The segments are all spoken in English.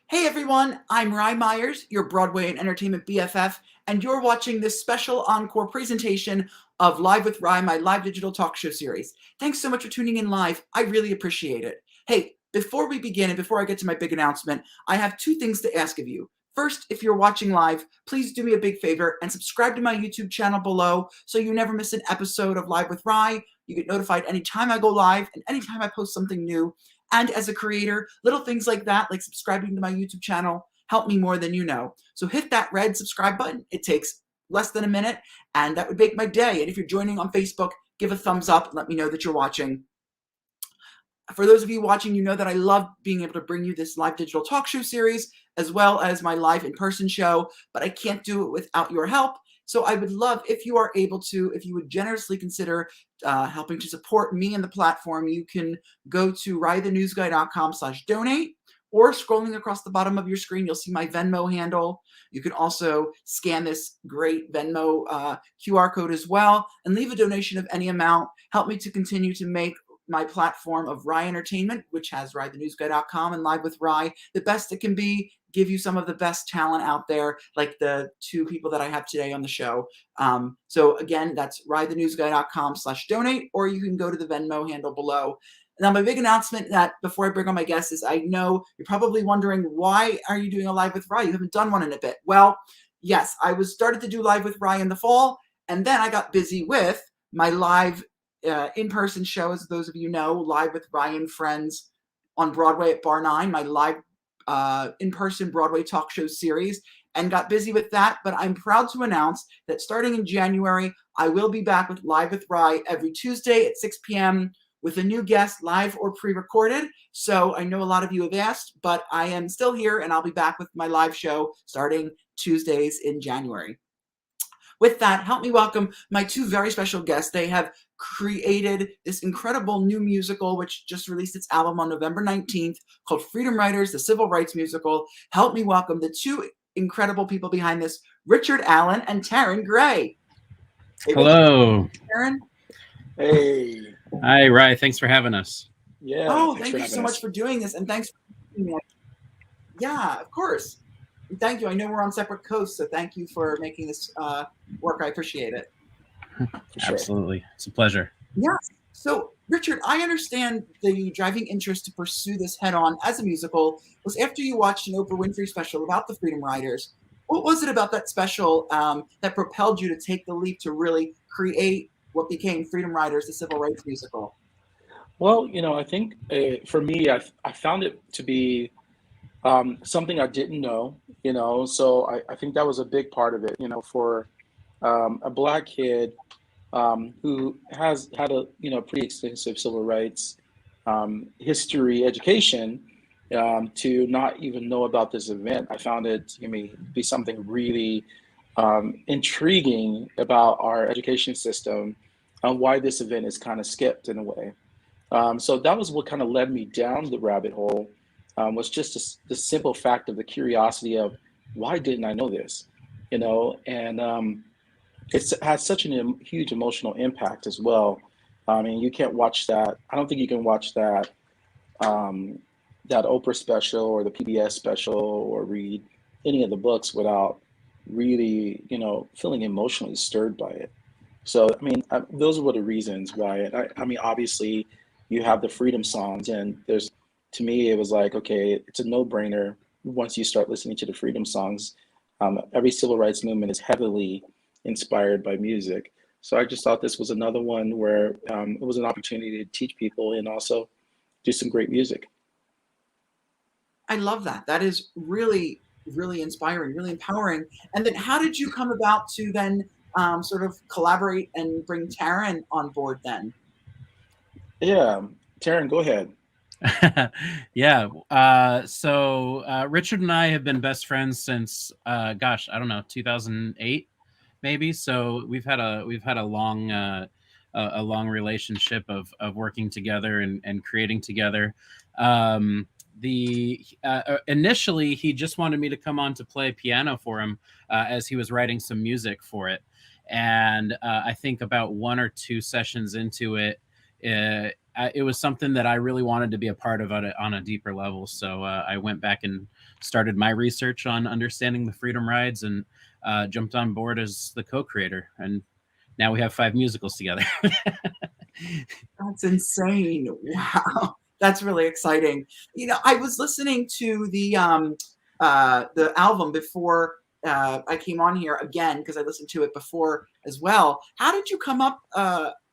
Hey everyone, I'm Rye Myers, your Broadway and Entertainment BFF, and you're watching this special encore presentation of Live with Rye, my live digital talk show series. Thanks so much for tuning in live. I really appreciate it. Hey, before we begin and before I get to my big announcement, I have two things to ask of you. First, if you're watching live, please do me a big favor and subscribe to my YouTube channel below so you never miss an episode of Live with Rye. You get notified anytime I go live and anytime I post something new. And as a creator, little things like that, like subscribing to my YouTube channel, help me more than you know. So hit that red subscribe button. It takes less than a minute, and that would make my day. And if you're joining on Facebook, give a thumbs up and let me know that you're watching. For those of you watching, you know that I love being able to bring you this live digital talk show series, as well as my live in-person show, but I can't do it without your help. So I would love if you are able to, if you would generously consider helping to support me and the platform. You can go to rythenewsguy.com/donate, or scrolling across the bottom of your screen, you'll see my Venmo handle. You can also scan this great Venmo QR code as well and leave a donation of any amount. Help me to continue to make my platform of Rye Entertainment, which has rythenewsguy.com and Live with Rye, the best it can be, give you some of the best talent out there, like the two people that I have today on the show. So again, that's rythenewsguy.com/donate, or you can go to the Venmo handle below. Now, my big announcement that before I bring on my guests is I know you're probably wondering, why are you doing a Live with Rye? You haven't done one in a bit. Well, yes, I started to do Live with Rye in the fall, and then I got busy with my live in-person show, as those of you know, Live with Ryan Friends on Broadway at Bar 9, my live in-person Broadway talk show series, and got busy with that. But I'm proud to announce that starting in January, I will be back with Live with Rye every Tuesday at 6 p.m. with a new guest, live or pre-recorded. So I know a lot of you have asked, but I am still here, and I'll be back with my live show starting Tuesdays in January. With that, help me welcome my two very special guests. They have created this incredible new musical, which just released its album on November 19th, called Freedom Writers, the Civil Rights Musical. Help me welcome the two incredible people behind this, Richard Allen and Taryn Gray. Hey, hello. Taryn? Hey. Hi, Rye. Thanks for having us. Yeah. Oh, thank you so much for doing this, and thanks for being here. Yeah, of course. Thank you. I know we're on separate coasts, so thank you for making this work. I appreciate it. Absolutely. It's a pleasure. Yeah. So, Richard, I understand the driving interest to pursue this head-on as a musical was after you watched an Oprah Winfrey special about the Freedom Riders. What was it about that special that propelled you to take the leap to really create what became Freedom Riders, the Civil Rights Musical? Well, I think for me, I found it to be something I didn't know, so I think that was a big part of it, for a Black kid who has had a, pretty extensive civil rights history education, to not even know about this event. I found it to be something really intriguing about our education system and why this event is kind of skipped in a way. So that was what kind of led me down the rabbit hole. Was just the simple fact of the curiosity of why didn't I know this, and it has such a huge emotional impact as well. I mean, you can't watch that. I don't think you can watch that that Oprah special or the PBS special or read any of the books without really, feeling emotionally stirred by it. So, I mean, those were the reasons why. I mean, obviously, you have the freedom songs, and to me, it was like, okay, it's a no-brainer once you start listening to the freedom songs. Every civil rights movement is heavily inspired by music. So I just thought this was another one where it was an opportunity to teach people and also do some great music. I love that. That is really, really inspiring, really empowering. And then how did you come about to then sort of collaborate and bring Taran on board then? Yeah, Taran, go ahead. Yeah. So Richard and I have been best friends since, I don't know, 2008, maybe. So we've had a long relationship of working together and creating together. Initially, he just wanted me to come on to play piano for him as he was writing some music for it. And I think about one or two sessions into it, it was something that I really wanted to be a part of on a deeper level. So I went back and started my research on understanding the Freedom Rides, and jumped on board as the co-creator. And now we have 5 musicals together. That's insane. Wow. That's really exciting. You know, I was listening to the album before I came on here again, because I listened to it before as well. How did you come up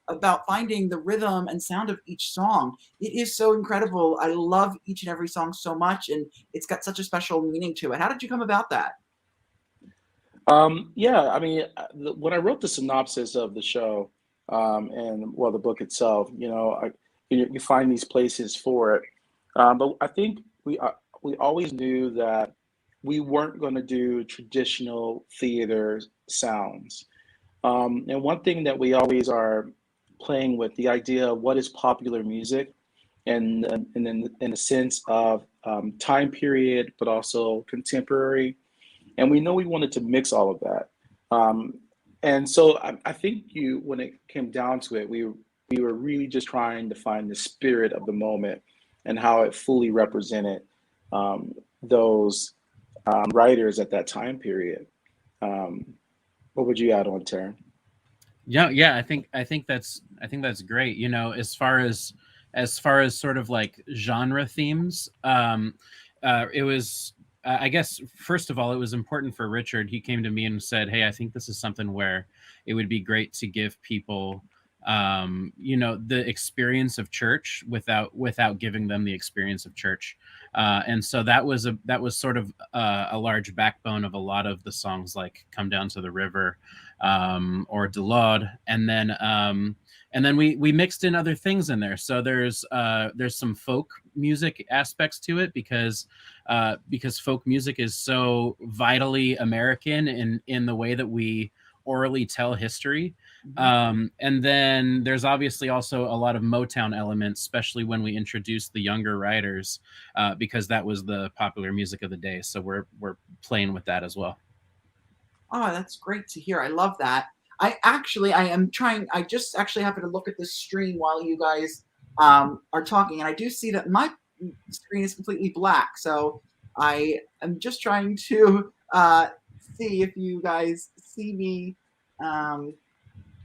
about finding the rhythm and sound of each song? It is so incredible. I love each and every song so much, and it's got such a special meaning to it. How did you come about that? Yeah, I mean, when I wrote the synopsis of the show, and well, the book itself, you know, you find these places for it, but I think we always knew that we weren't going to do traditional theater sounds, and one thing that we always are playing with the idea of what is popular music, and in a sense of time period, but also contemporary. And we know we wanted to mix all of that. And so I think when it came down to it, we were really just trying to find the spirit of the moment and how it fully represented those writers at that time period. What would you add on, Taryn? Yeah, I think that's great. You know, as far as sort of like genre themes, it was, I guess, first of all, it was important for Richard. He came to me and said, "Hey, I think this is something where it would be great to give people, you know, the experience of church without giving them the experience of church." And so that was sort of a large backbone of a lot of the songs, like "Come Down to the River," or "Delod," and then we mixed in other things in there. So there's some folk music aspects to it, because folk music is so vitally American in the way that we orally tell history. And then there's obviously also a lot of Motown elements, especially when we introduced the younger writers, because that was the popular music of the day. So we're playing with that as well. Oh, that's great to hear. I love that. I just actually happened to look at this stream while you guys are talking, and I do see that my screen is completely black. So I am just trying to see if you guys see me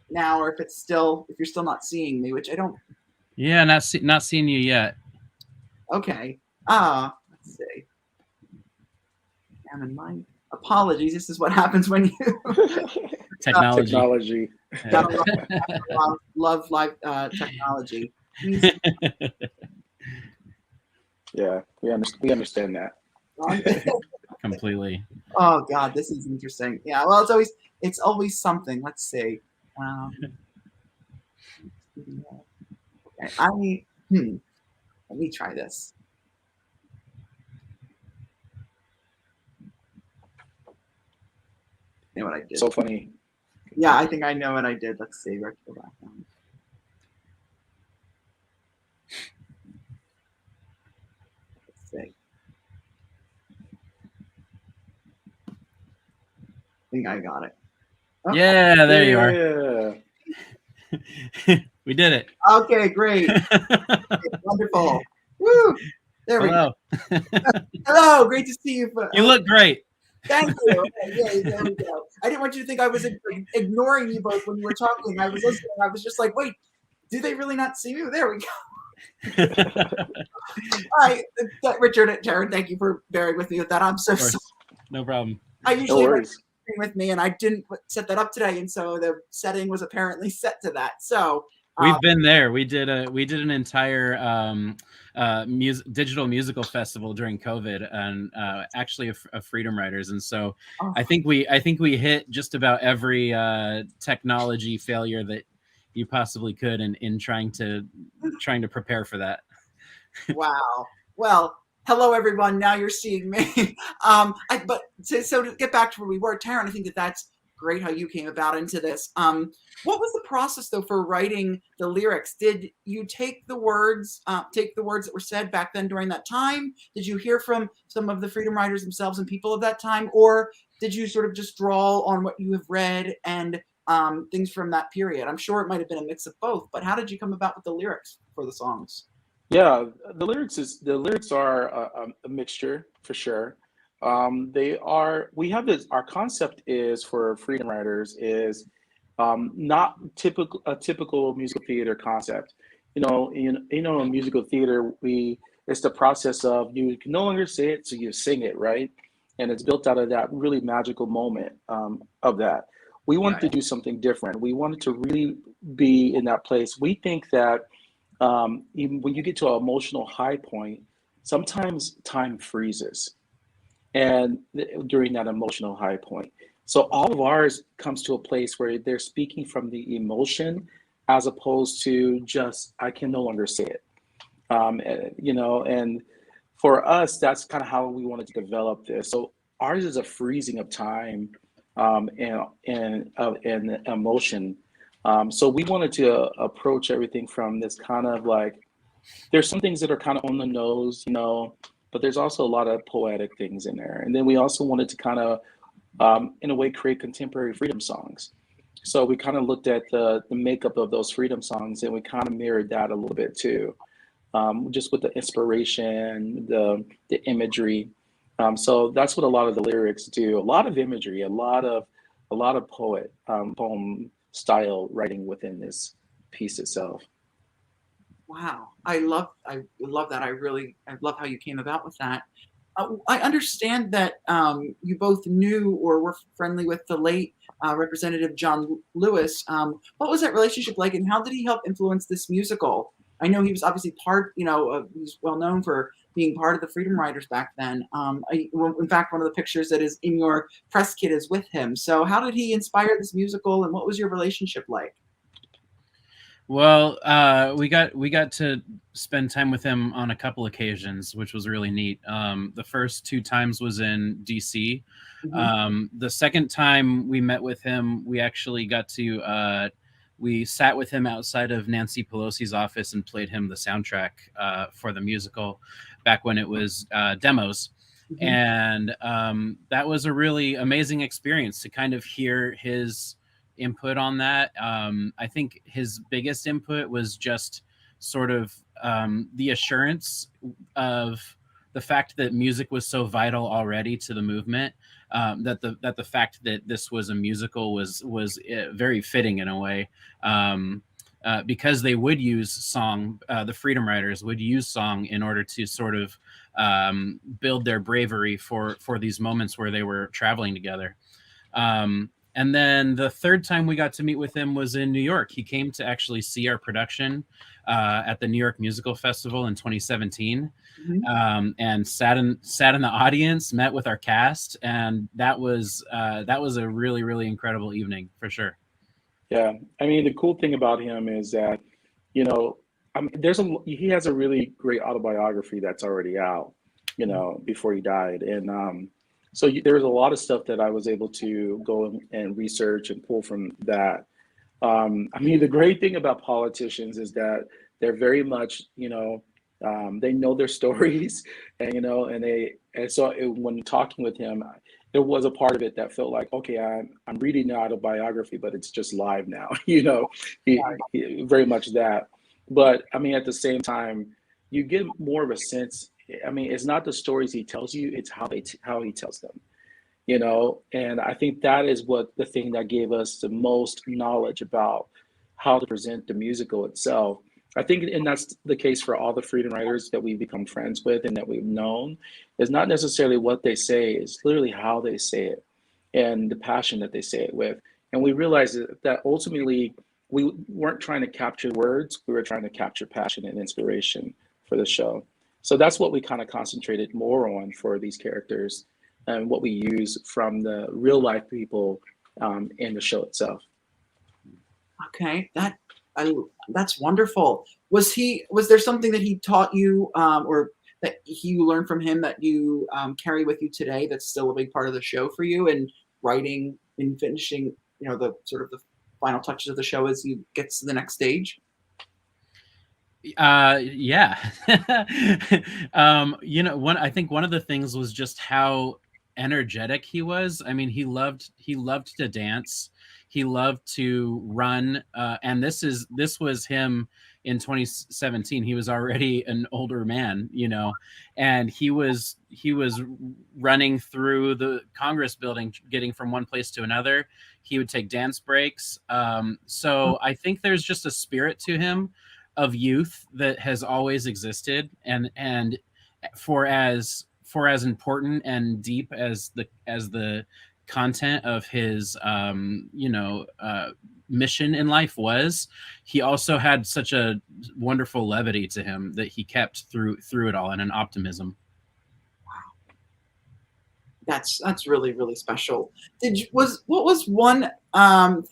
now, or if you're still not seeing me, which I don't. Yeah, not seeing you yet. Okay. Let's see. And my apologies. This is what happens when you Technology. gotta love live technology. Yeah, we understand that. Completely. Oh God, this is interesting. Yeah, well, it's always something. Let's see. Okay, let me try this. You know what I did? So funny. Yeah, I think I know what I did. Let's see. Let's go back down. Let's see. I think I got it. Oh. Yeah, there you are. We did it. Okay, great. Wonderful. Woo! There we go. Hello, great to see you. You look great. Thank you. Okay, yay, there we go. I didn't want you to think I was ignoring you both when you were talking. I was listening. I was just like, wait, do they really not see me? There we go. All right, Richard and Taryn, thank you for bearing with me with that. I'm so sorry. No problem. I usually have with me, and I didn't set that up today, and so the setting was apparently set to that. So we've been there. We did an entire digital musical festival during COVID, and actually a Freedom Riders, and so I think we hit just about every technology failure that you possibly could in trying to prepare for that. Wow. Well, hello everyone. Now you're seeing me. So to get back to where we were, Taryn, I think that's great how you came about into this. What was the process though for writing the lyrics? Did you take the words that were said back then during that time? Did you hear from some of the Freedom Riders themselves and people of that time, or did you sort of just draw on what you have read and things from that period? I'm sure it might have been a mix of both, but how did you come about with the lyrics for the songs? Yeah, the lyrics are a mixture for sure. They are we have this our concept is for freedom writers is not typical musical theater concept. In musical theater, we it's the process of you can no longer say it, so you sing it, right? And it's built out of that really magical moment of that. We wanted to Right. do something different. We wanted to really be in that place. We think that even when you get to an emotional high point, sometimes time freezes and during that emotional high point. So all of ours comes to a place where they're speaking from the emotion as opposed to just I can no longer say it. And for us, that's kind of how we wanted to develop this. So ours is a freezing of time and emotion. So we wanted to approach everything from this kind of like there's some things that are kind of on the nose, but there's also a lot of poetic things in there. And then we also wanted to kind of, in a way, create contemporary freedom songs. So we kind of looked at the makeup of those freedom songs and we kind of mirrored that a little bit too, just with the inspiration, the imagery. So that's what a lot of the lyrics do. A lot of imagery, a lot of poem style writing within this piece itself. Wow, I love that. I love how you came about with that. I understand that you both knew or were friendly with the late Representative John Lewis. What was that relationship like, and how did he help influence this musical? I know he was obviously part, he's well known for being part of the Freedom Riders back then. Well, in fact, one of the pictures that is in your press kit is with him. So, how did he inspire this musical, and what was your relationship like? Well, we got to spend time with him on a couple occasions, which was really neat. The first two times was in DC. Mhm. The second time we met with him, we actually got to we sat with him outside of Nancy Pelosi's office and played him the soundtrack for the musical back when it was demos. Mhm. And that was a really amazing experience to kind of hear his input on that. I think his biggest input was just sort of the assurance of the fact that music was so vital already to the movement, that the fact that this was a musical was very fitting in a way, because they would use song. The Freedom Riders would use song in order to sort of build their bravery for these moments where they were traveling together. And then the third time we got to meet with him was in New York. He came to actually see our production at the New York Musical Festival in 2017, Mhm. and sat in the audience, met with our cast, and that was a really really incredible evening for sure. Yeah, I mean, the cool thing about him is that, you know, he has a really great autobiography that's already out, before he died, and so there's a lot of stuff that I was able to go and research and pull from that. I mean, the great thing about politicians is that they're very much, they know their stories, and when talking with him, there was a part of it that felt like, okay, I'm reading an autobiography, but it's just live now, very much that. But I mean, at the same time, you get more of a sense. I mean, it's not the stories he tells you; it's how he tells them. And I think that is what the thing that gave us the most knowledge about how to present the musical itself. I think, and that's the case for all the freedom writers that we've become friends with and that we've known, is not necessarily what they say, it's literally how they say it and the passion that they say it with. And we realized that ultimately we weren't trying to capture words, we were trying to capture passion and inspiration for the show. So that's what we kind of concentrated more on for these characters and what we use from the real life people in the show itself. Okay, I, that's wonderful. Was there something that he taught you, or that you learned from him that you carry with you today? That's still a big part of the show for you, and writing and finishing, the sort of the final touches of the show as you get to the next stage. Yeah. I think one of the things was just how energetic he was. I mean, he loved to dance, he loved to run, and this was him in 2017, he was already an older man, you know, and he was running through the Congress building, getting from one place to another. He would take dance breaks. So I think there's just a spirit to him of youth that has always existed, and for as important and deep as the content of his mission in life was, he also had such a wonderful levity to him that he kept through it all, and an optimism. That's really, really special. What was one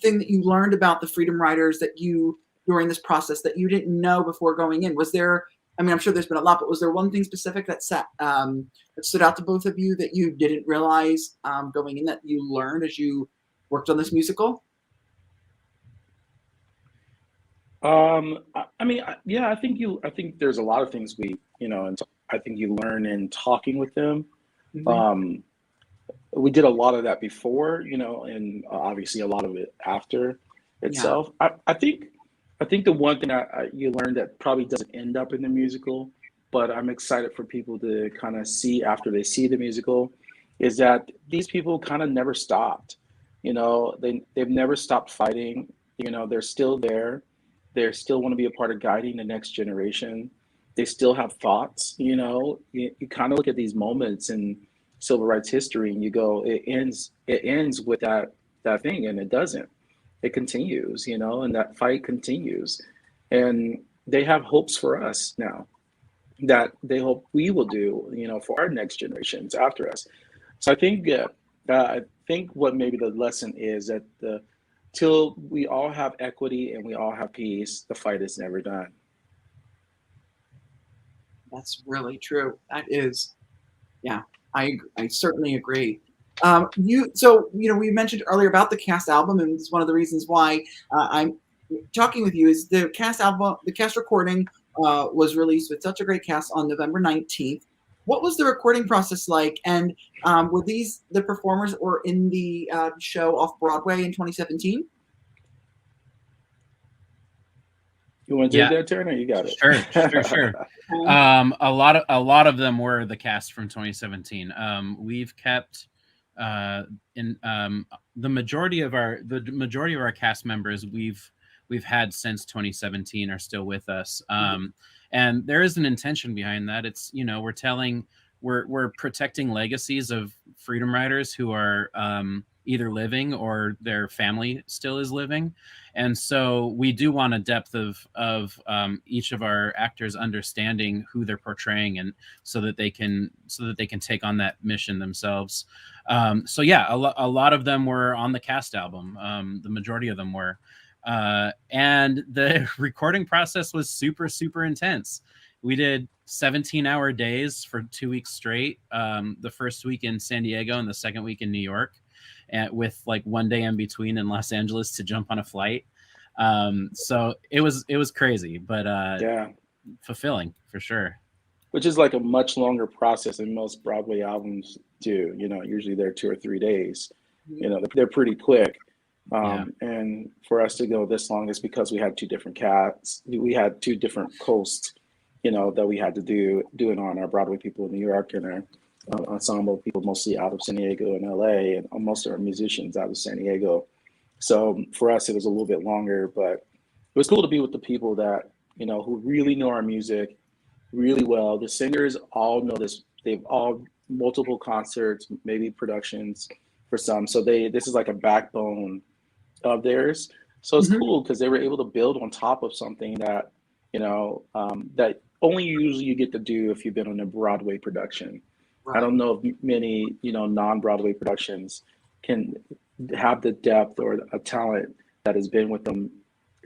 thing that you learned about the Freedom Riders that you, during this process, that you didn't know before going in? Was there, I mean, I'm sure there's been a lot, but was there one thing specific that stood out to both of you that you didn't realize going in, that you learned as you worked on this musical? I think there's a lot of things and I think you learn in talking with them. Mm-hmm. We did a lot of that before, and obviously a lot of it after itself. Yeah. I think the one thing you learn that probably doesn't end up in the musical, but I'm excited for people to kind of see after they see the musical, is that these people kind of never stopped. They've never stopped fighting. They're still there. They still want to be a part of guiding the next generation. They still have thoughts. You kind of look at these moments in civil rights history and you go, it ends with that thing, and it doesn't. It continues, and that fight continues. And they have hopes for us now that they hope we will do, for our next generations after us. So I think what maybe the lesson is that till we all have equity and we all have peace, the fight is never done. That's really true. That is, yeah, I certainly agree. We mentioned earlier about the cast album, and it's one of the reasons why I'm talking with you is the cast album, the cast recording was released with such a great cast on November 19th. What was the recording process like? And were these the performers or in the show Off-Broadway in 2017? You want to take that, Taryn, or you got it? Sure. A lot of them were the cast from 2017. We've kept in the majority of our cast members we've had since 2017 are still with us. And there is an intention behind that. It's, we're protecting legacies of freedom riders who are either living or their family still is living. And so we do want a depth of each of our actors understanding who they're portraying, and so that they can take on that mission themselves. A lot of them were on the cast album. The majority of them were. And the recording process was super, super intense. We did 17-hour days for 2 weeks straight. The first week in San Diego and the second week in New York, and with like 1 day in between in Los Angeles to jump on a flight. So it was crazy, but fulfilling for sure. Which is like a much longer process than most Broadway albums do. Usually they're 2 or 3 days. They're pretty quick. And for us to go this long is because we had 2 different casts. We had 2 different coasts, that we had to do it on. Our Broadway people in New York and our ensemble people mostly out of San Diego and LA, and most of our musicians out of San Diego. So for us, it was a little bit longer, but it was cool to be with the people that, who really know our music really well. The singers all know this. They've all multiple concerts, maybe productions for some. So this is like a backbone of theirs. So it's cool because they were able to build on top of something that, that only usually you get to do if you've been on a Broadway production. Right. I don't know if many, non-Broadway productions can have the depth or a talent that has been with them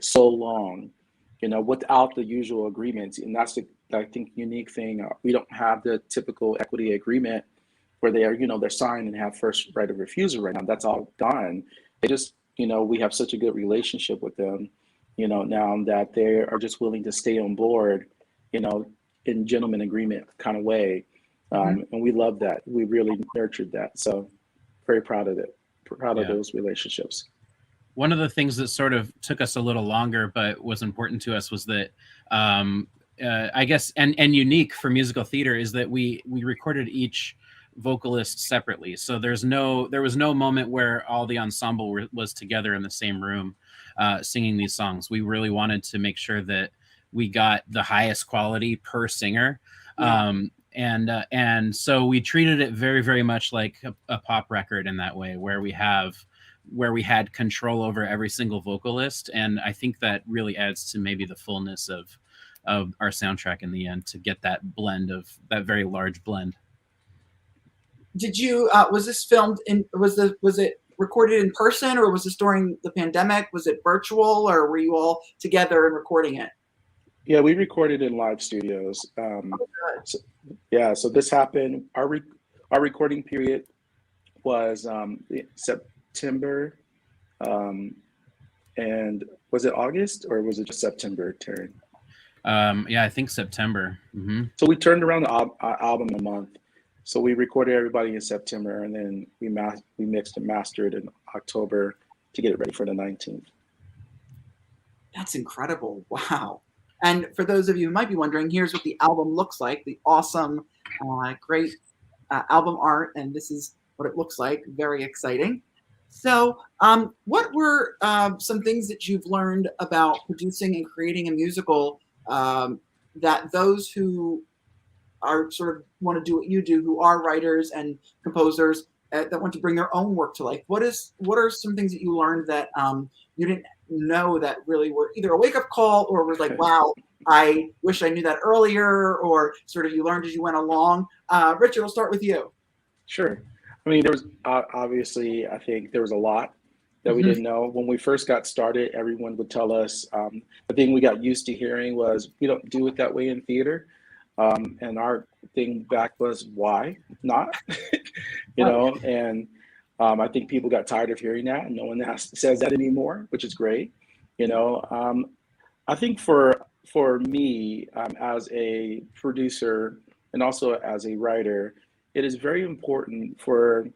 so long, without the usual agreements. And that's the, I think, unique thing. We don't have the typical equity agreement where they are, they're signed and have first right of refusal right now. That's all done. They just, we have such a good relationship with them, now that they are just willing to stay on board, in gentleman agreement kind of way. And we love that. We really nurtured that. So very proud of it. Proud of those relationships. one of the things that sort of took us a little longer, but was important to us was that, I guess, and unique for musical theater is that we recorded each vocalist separately. So there was no moment where all the ensemble was together in the same room singing these songs. We really wanted to make sure that we got the highest quality per singer. And so we treated it very, very much like a pop record in that way, where we had control over every single vocalist. And I think that really adds to maybe the fullness of our soundtrack in the end, to get that blend of that very large blend. Did you was this filmed in was it recorded in person, or was this during the pandemic? Was it virtual, or were you all together and recording it? Yeah, we recorded in live studios. So this happened. Our recording period was September, and was it August or was it just September, Taryn? Yeah, I think September. Mm-hmm. So we turned around the album a month. So we recorded everybody in September, and then we mixed and mastered in October to get it ready for the 19th. That's incredible. Wow. And for those of you who might be wondering, here's what the album looks like, the awesome, great album art. And this is what it looks like. Very exciting. So what were some things that you've learned about producing and creating a musical that those who are sort of want to do what you do, who are writers and composers that want to bring their own work to life? What are some things that you learned that you didn't know that really were either a wake-up call, or was like, wow, I wish I knew that earlier, or sort of you learned as you went along? Richard, I'll start with you. Sure. I mean, there was obviously, I think there was a lot that we didn't know. When we first got started, everyone would tell us, the thing we got used to hearing was, we don't do it that way in theater. And our thing back was, why not? And I think people got tired of hearing that, and no one says that anymore, which is great. I think for me, as a producer and also as a writer, it is very important for,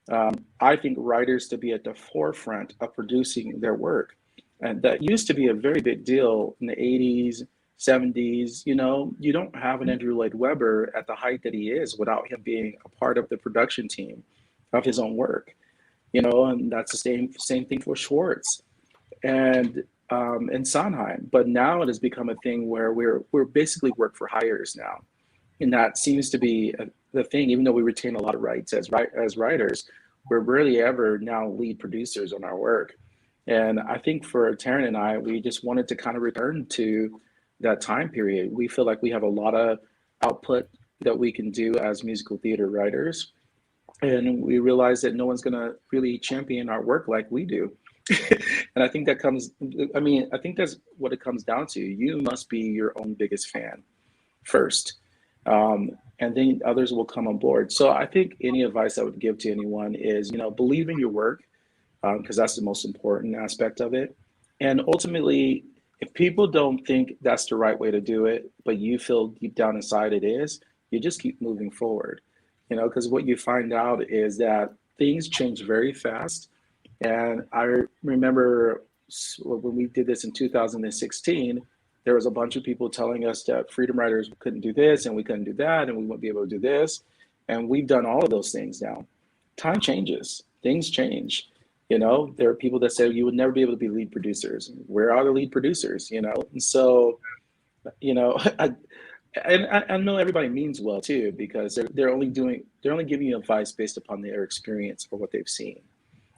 I think, writers to be at the forefront of producing their work. And that used to be a very big deal in the 80s, 70s. You don't have an Andrew Lloyd Webber at the height that he is without him being a part of the production team of his own work. And that's the same thing for Schwartz and Sondheim. But now it has become a thing where we're basically work for hires now, and that seems to be the thing. Even though we retain a lot of rights as writers, we're rarely ever now lead producers on our work. And I think for Taran and I, we just wanted to kind of return to that time period. We feel like we have a lot of output that we can do as musical theater writers. And we realize that no one's going to really champion our work like we do. And I think I think that's what it comes down to. You must be your own biggest fan first. And then others will come on board. So I think any advice I would give to anyone is, believe in your work, because that's the most important aspect of it. And ultimately, if people don't think that's the right way to do it, but you feel deep down inside it is, you just keep moving forward. Because what you find out is that things change very fast. And I remember when we did this in 2016, there was a bunch of people telling us that freedom writers couldn't do this and we couldn't do that and we wouldn't be able to do this. And we've done all of those things now. Time changes, things change. There are people that say you would never be able to be lead producers. Where are the lead producers? And so, I know everybody means well too, because they're only giving you advice based upon their experience or what they've seen.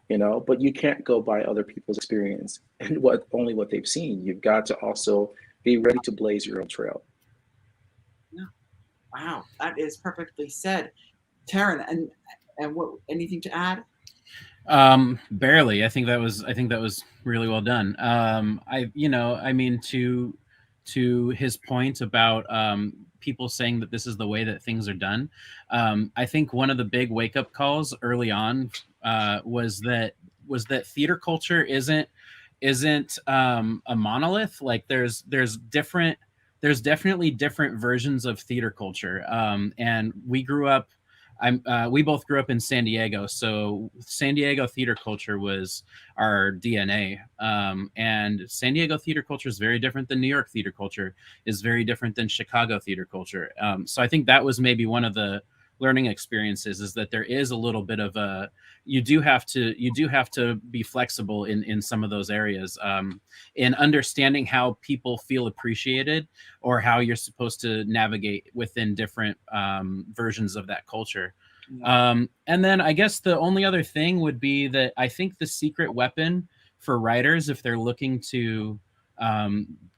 But you can't go by other people's experience and only what they've seen. You've got to also be ready to blaze your own trail. Yeah. Wow, that is perfectly said. Taryn, and what, anything to add? Barely. I think that was really well done. To his point about people saying that this is the way that things are done, I think one of the big wake-up calls early on was that theater culture isn't a monolith. Like there's definitely different versions of theater culture, and we grew up we both grew up in San Diego, so San Diego theater culture was our DNA. And San Diego theater culture is very different than New York theater culture, is very different than Chicago theater culture. So I think that was maybe one of the learning experiences, is that there is a little bit of a, you do have to be flexible in some of those areas, in understanding how people feel appreciated, or how you're supposed to navigate within different versions of that culture. And then I guess the only other thing would be that I think the secret weapon for writers, if they're looking to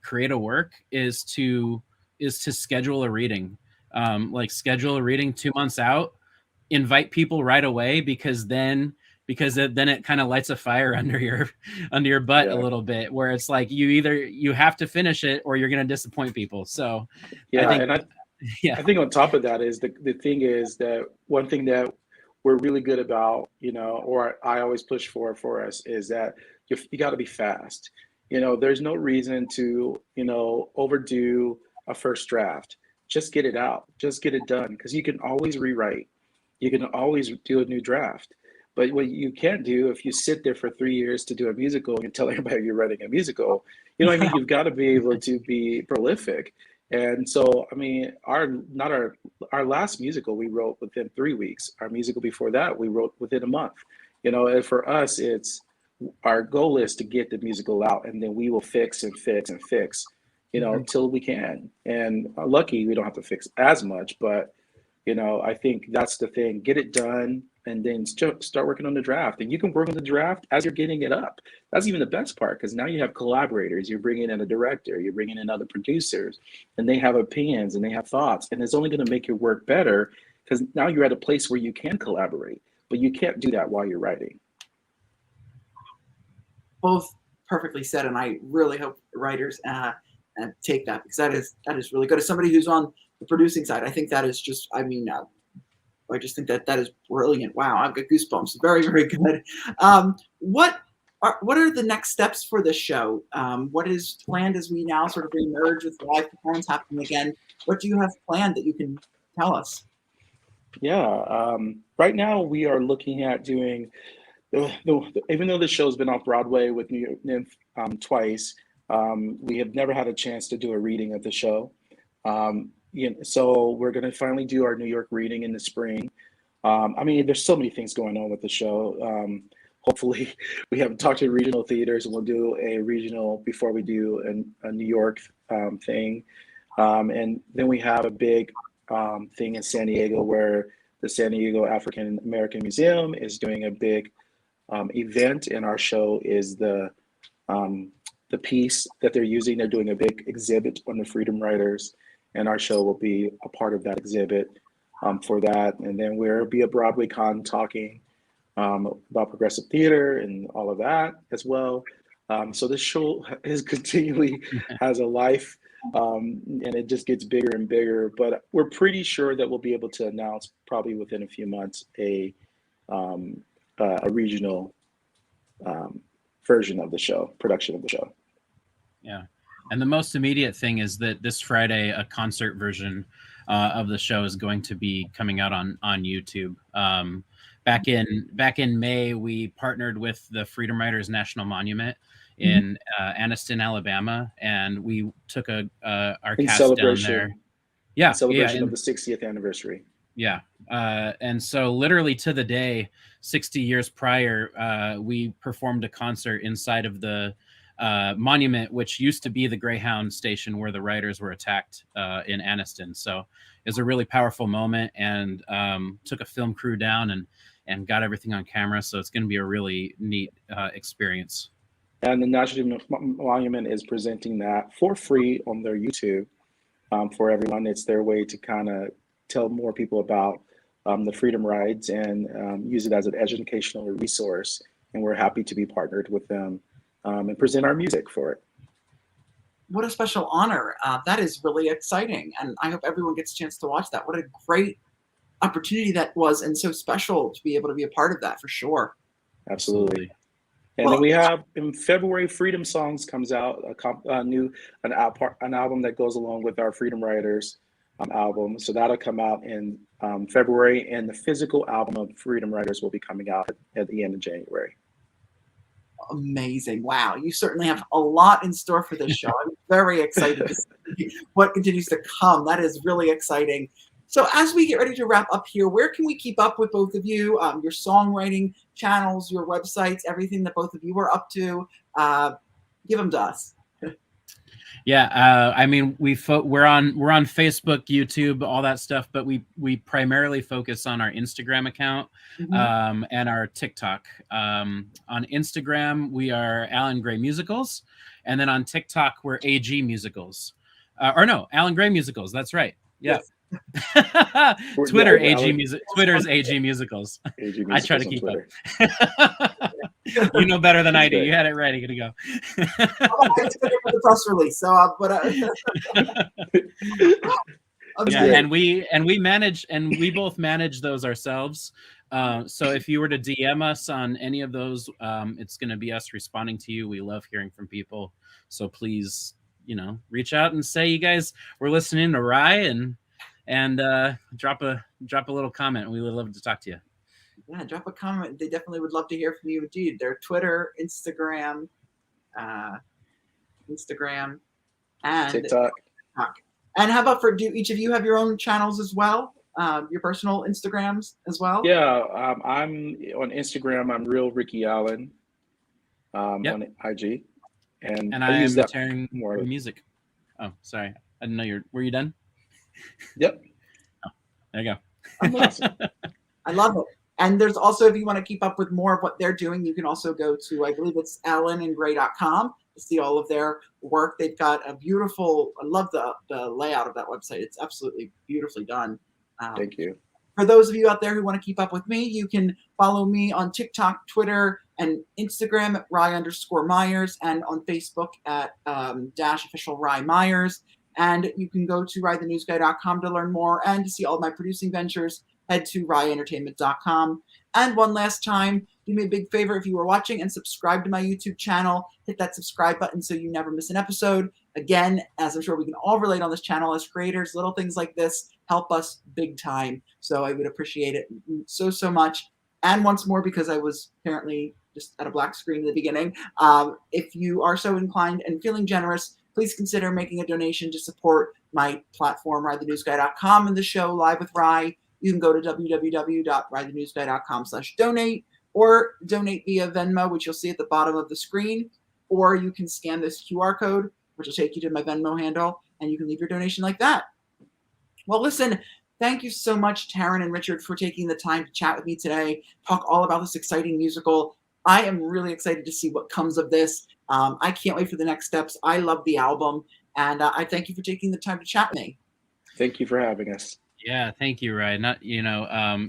create a work, is to schedule a reading. Like schedule a reading 2 months out, invite people right away, because then it kind of lights a fire under your butt a little bit, where it's like you have to finish it or you're going to disappoint people. So I think on top of that is the thing is that one thing that we're really good about, or I always push for us, is that you got to be fast. There's no reason to, overdo a first draft. Just get it out, just get it done, because you can always rewrite. You can always do a new draft. But what you can't do, if you sit there for 3 years to do a musical and tell everybody you're writing a musical, you've got to be able to be prolific. And so, I mean, our last musical we wrote within 3 weeks. Our musical before that we wrote within a month. And for us, our goal is to get the musical out, and then we will fix and fix and fix, until we can. And lucky we don't have to fix as much, but I think that's the thing. Get it done, and then start working on the draft. And you can work on the draft as you're getting it up. That's even the best part, because now you have collaborators. You're bringing in a director, you're bringing in other producers, and they have opinions and they have thoughts, and it's only going to make your work better, because now you're at a place where you can collaborate, but you can't do that while you're writing. Both perfectly said, and I really hope writers take that, because that is really good. As somebody who's on the producing side, I think that is just, I just think that is brilliant. Wow, I've got goosebumps. Very, very good. What are the next steps for this show? What is planned as we now sort of reemerge with live performance happening again? What do you have planned that you can tell us? Yeah, right now we are looking at doing, even though the show's been off Broadway with New York Nymph twice, we have never had a chance to do a reading of the show. So we're going to finally do our New York reading in the spring. There's so many things going on with the show. Hopefully we haven't talked to regional theaters, and we'll do a regional before we do a New York thing. And then we have a big thing in San Diego, where the San Diego African American Museum is doing a big event, and our show is the piece that they're using. They're doing a big exhibit on the Freedom Writers, and our show will be a part of that exhibit for that. And then we'll be at Broadway Con talking about progressive theater and all of that as well. So this show is continually has a life, and it just gets bigger and bigger. But we're pretty sure that we'll be able to announce probably within a few months a regional version of the show, production of the show. Yeah. And the most immediate thing is that this Friday, a concert version of the show is going to be coming out on YouTube. Back in May, we partnered with the Freedom Writers National Monument in Anniston, Alabama, and we took our cast down there. Yeah, in celebration of the 60th anniversary. Yeah, and so literally to the day, 60 years prior, we performed a concert inside of the monument, which used to be the Greyhound station where the writers were attacked in Anniston. So it was a really powerful moment, and took a film crew down and got everything on camera. So it's going to be a really neat experience. And the National Monument is presenting that for free on their YouTube for everyone. It's their way to kind of tell more people about the Freedom Rides and use it as an educational resource. And we're happy to be partnered with them and present our music for it. What a special honor. That is really exciting. And I hope everyone gets a chance to watch that. What a great opportunity that was, and so special to be able to be a part of that, for sure. Absolutely. And then we have in February, Freedom Songs comes out, an album that goes along with our Freedom Writers. album. So that'll come out in February, and the physical album of Freedom Writers will be coming out at the end of January. Amazing. Wow. You certainly have a lot in store for this show. I'm very excited to see what continues to come. That is really exciting. So as we get ready to wrap up here, where can we keep up with both of you? Your songwriting channels, your websites, everything that both of you are up to. Give them to us. Yeah, I mean, we're on Facebook, YouTube, all that stuff, but we primarily focus on our Instagram account and our TikTok. On Instagram, we are Alan Gray Musicals, and then on TikTok, we're AG Musicals. Alan Gray Musicals. That's right. Yeah. Yes. Twitter's AG Musicals. AG I try to Musicals keep on up. You know better than I do. You had it right. You gotta go. I took it for the press release. So, yeah, and we both manage those ourselves. So if you were to DM us on any of those, it's going to be us responding to you. We love hearing from people. So please, reach out and say you guys were listening to Rye and drop a little comment. We would love to talk to you. Yeah, drop a comment. They definitely would love to hear from you. Indeed, their Twitter, Instagram, and TikTok. And how about do each of you have your own channels as well? Your personal Instagrams as well? Yeah, I'm on Instagram. I'm Real Ricky Allen on IG, and I use am that tearing more. music. Oh, sorry, I didn't know were you done? Yep. Oh, there you go. Amazing. I love it. And there's also, if you want to keep up with more of what they're doing, you can also go to, I believe it's alanandgray.com to see all of their work. They've got a beautiful, I love the layout of that website. It's absolutely beautifully done. Thank you. For those of you out there who want to keep up with me, you can follow me on TikTok, Twitter, and Instagram at Rye_Myers, and on Facebook at _official Rye Myers. And you can go to rydthenewsguy.com to learn more and to see all of my producing ventures. Head to ryentertainment.com. And one last time, do me a big favor if you were watching and subscribe to my YouTube channel. Hit that subscribe button so you never miss an episode. Again, as I'm sure we can all relate on this channel as creators, little things like this help us big time. So I would appreciate it so much. And once more, because I was apparently just at a black screen in the beginning, if you are so inclined and feeling generous, please consider making a donation to support my platform, rydthenewsguy.com, and the show Live with Rye. You can go to www.rydthenewsguy.com/donate, or donate via Venmo, which you'll see at the bottom of the screen, or you can scan this QR code, which will take you to my Venmo handle, and you can leave your donation like that. Well, listen, thank you so much, Taran and Richard, for taking the time to chat with me today, talk all about this exciting musical. I am really excited to see what comes of this. I can't wait for the next steps. I love the album, and I thank you for taking the time to chat with me. Thank you for having us. Yeah, thank you, Ryan. Not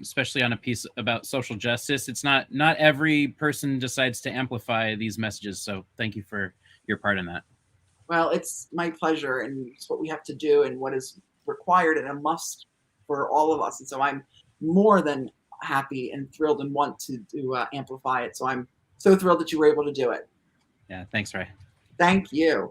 especially on a piece about social justice. It's not every person decides to amplify these messages. So thank you for your part in that. Well, it's my pleasure, and it's what we have to do, and what is required and a must for all of us. And so I'm more than happy and thrilled and want to amplify it. So I'm so thrilled that you were able to do it. Yeah, thanks, Ray. Thank you.